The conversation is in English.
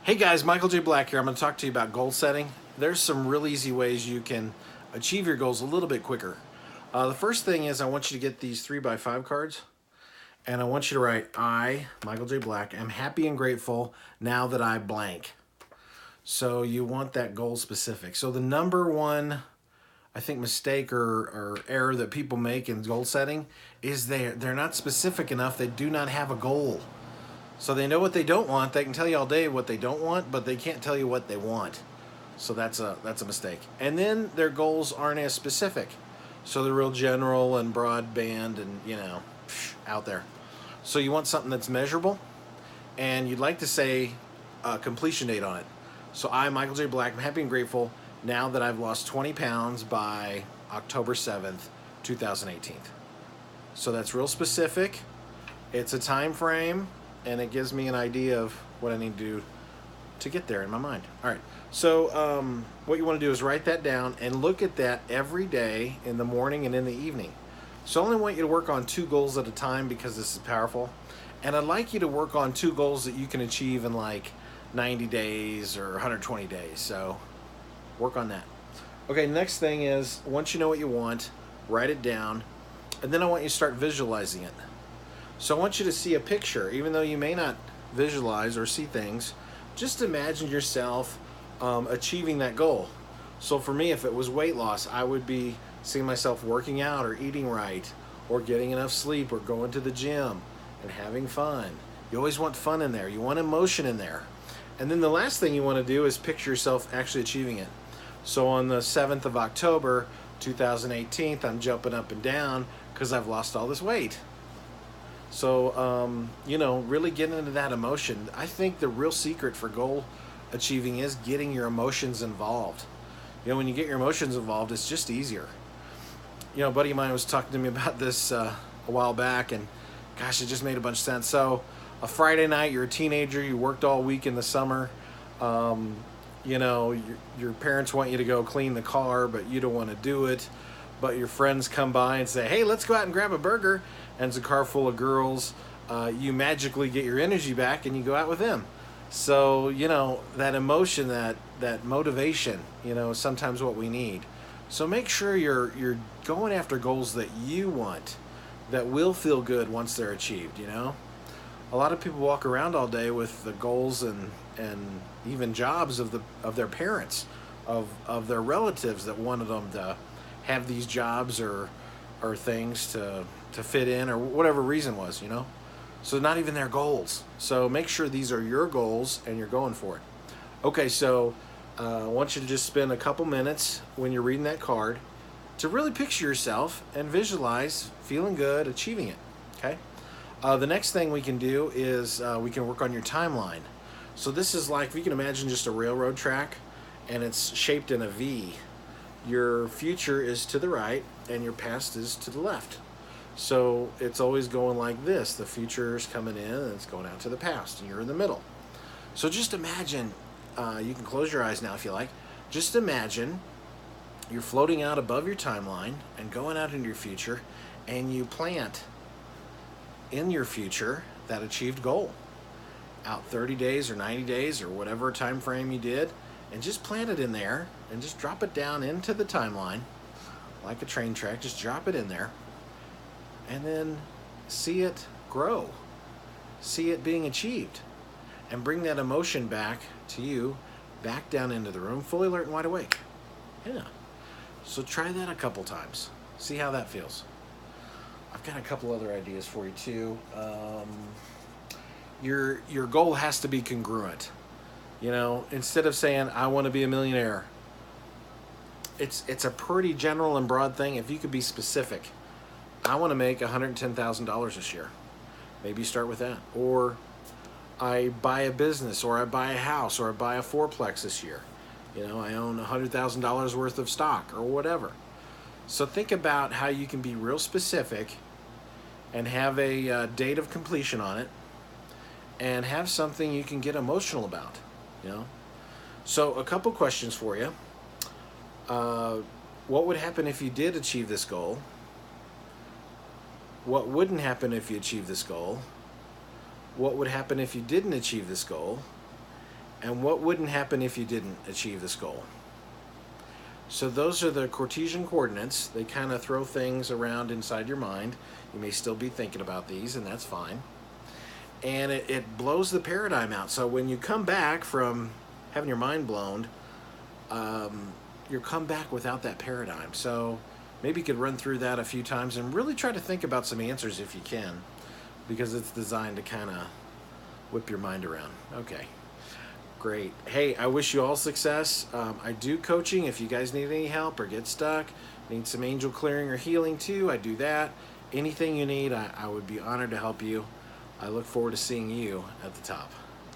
Hey guys, Michael J. Black here. I'm going to talk to you about goal setting. There's some real easy ways you can achieve your goals a little bit quicker. The first thing is I want you to get these 3x5 cards, and I want you to write, I, Michael J. Black, am happy and grateful now that I blank. So you want that goal specific. So the number one, I think, mistake or error that people make in goal setting is they're not specific enough. They do not have a goal. So they know what they don't want. They can tell you all day what they don't want, but they can't tell you what they want. So that's a mistake. And then their goals aren't as specific. So they're real general and broadband and, out there. So you want something that's measurable, and you'd like to say a completion date on it. So I, Michael J. Black, am happy and grateful now that I've lost 20 pounds by October 7th, 2018. So that's real specific. It's a time frame, and it gives me an idea of what I need to do to get there in my mind. All right, so what you want to do is write that down and look at that every day in the morning and in the evening. So I only want you to work on 2 goals at a time because this is powerful. And I'd like you to work on 2 goals that you can achieve in like 90 days or 120 days. So work on that. Okay, next thing is, once you know what you want, write it down, and then I want you to start visualizing it. So I want you to see a picture, even though you may not visualize or see things. Just imagine yourself achieving that goal. So for me, if it was weight loss, I would be seeing myself working out or eating right or getting enough sleep or going to the gym and having fun. You always want fun in there. You want emotion in there. And then the last thing you want to do is picture yourself actually achieving it. So on the 7th of October, 2018, I'm jumping up and down because I've lost all this weight. So, really getting into that emotion. I think the real secret for goal achieving is getting your emotions involved. When you get your emotions involved, it's just easier. A buddy of mine was talking to me about this a while back, and gosh, it just made a bunch of sense. So, a Friday night, you're a teenager, you worked all week in the summer. Your parents want you to go clean the car, but you don't want to do it. But your friends come by and say, hey, let's go out and grab a burger. And it's a car full of girls. You magically get your energy back and you go out with them. So, that emotion, that motivation, is sometimes what we need. So make sure you're going after goals that you want, that will feel good once they're achieved, A lot of people walk around all day with the goals and even jobs of their parents, of their relatives that wanted them to have these jobs or things to fit in or whatever reason was, So not even their goals. So make sure these are your goals and you're going for it. Okay, so I want you to just spend a couple minutes when you're reading that card to really picture yourself and visualize feeling good, achieving it, okay? The next thing we can do is we can work on your timeline. So this is like, if you can imagine just a railroad track and it's shaped in a V. Your future is to the right and your past is to the left. So it's always going like this. The future is coming in and it's going out to the past, and you're in the middle. So just imagine, you can close your eyes now if you like. Just imagine you're floating out above your timeline and going out into your future, and you plant in your future that achieved goal. Out 30 days or 90 days or whatever time frame you did, and just plant it in there and just drop it down into the timeline like a train track. Just drop it in there and then see it grow, see it being achieved, and bring that emotion back to you, back down into the room, fully alert and wide awake. Yeah. So try that a couple times. See how that feels. I've got a couple other ideas for you too. Your goal has to be congruent. Instead of saying, I want to be a millionaire, it's a pretty general and broad thing. If you could be specific, I want to make $110,000 this year. Maybe start with that. Or I buy a business, or I buy a house, or I buy a fourplex this year. I own $100,000 worth of stock or whatever. So think about how you can be real specific and have a date of completion on it, and have something you can get emotional about. So a couple questions for you. What would happen if you did achieve this goal? What wouldn't happen if you achieved this goal? What would happen if you didn't achieve this goal? And what wouldn't happen if you didn't achieve this goal? So those are the Cartesian coordinates. They kind of throw things around inside your mind. You may still be thinking about these, and that's fine. And it blows the paradigm out. So when you come back from having your mind blown, you'll come back without that paradigm. So maybe you could run through that a few times and really try to think about some answers if you can, because it's designed to kind of whip your mind around. Okay. Great. Hey, I wish you all success. I do coaching if you guys need any help or get stuck, need some angel clearing or healing too, I do that. Anything you need, I would be honored to help you. I look forward to seeing you at the top.